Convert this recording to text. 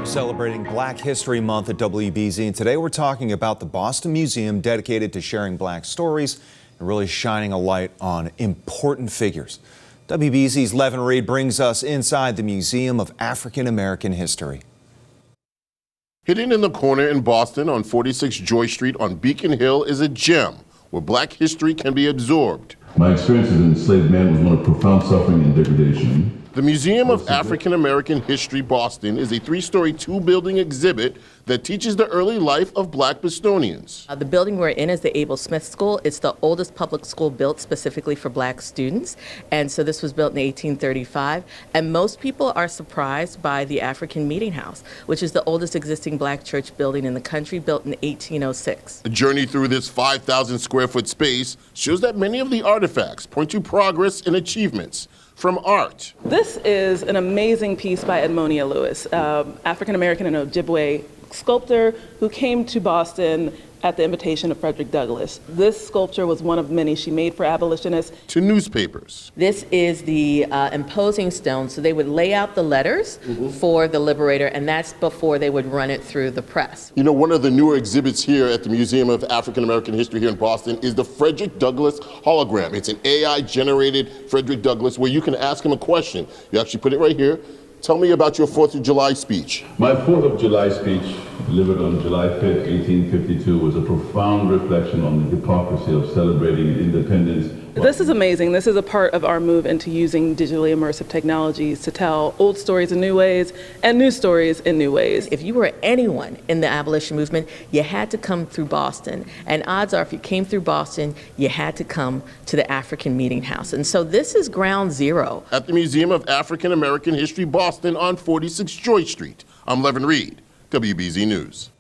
Celebrating Black History Month at WBZ, and today we're talking about the Boston Museum dedicated to sharing Black stories and really shining a light on important figures. WBZ's Levan Reid brings us inside the Museum of African American History. Hidden in the corner in Boston on 46 Joy Street on Beacon Hill is a gem where Black history can be absorbed. My experience as an enslaved man was one of profound suffering and degradation. The Museum of African American History Boston is a three-story, two-building exhibit that teaches the early life of Black Bostonians. The building we're in is the Abel Smith School. It's the oldest public school built specifically for Black students. And so this was built in 1835. And most people are surprised by the African Meeting House, which is the oldest existing Black church building in the country, built in 1806. A journey through this 5,000 square foot space shows that many of the artifacts point to progress and achievements from art. This is an amazing piece by Edmonia Lewis, African-American and Ojibwe sculptor who came to Boston at the invitation of Frederick Douglass. This sculpture was one of many she made for abolitionists. To newspapers. This is the imposing stone, so they would lay out the letters for the Liberator, and that's before they would run it through the press. You know, one of the newer exhibits here at the Museum of African American History here in Boston is the Frederick Douglass hologram. It's an AI-generated Frederick Douglass where you can ask him a question. You actually put it right here. Tell me about your 4th of July speech. My 4th of July speech, delivered on July 5th, 1852, was a profound reflection on the hypocrisy of celebrating independence. This is amazing. This is a part of our move into using digitally immersive technologies to tell old stories in new ways and new stories in new ways. If you were anyone in the abolition movement, you had to come through Boston. And odds are, if you came through Boston, you had to come to the African Meeting House. And so this is ground zero. At the Museum of African American History Boston on 46 Joy Street, I'm Levan Reid, WBZ News.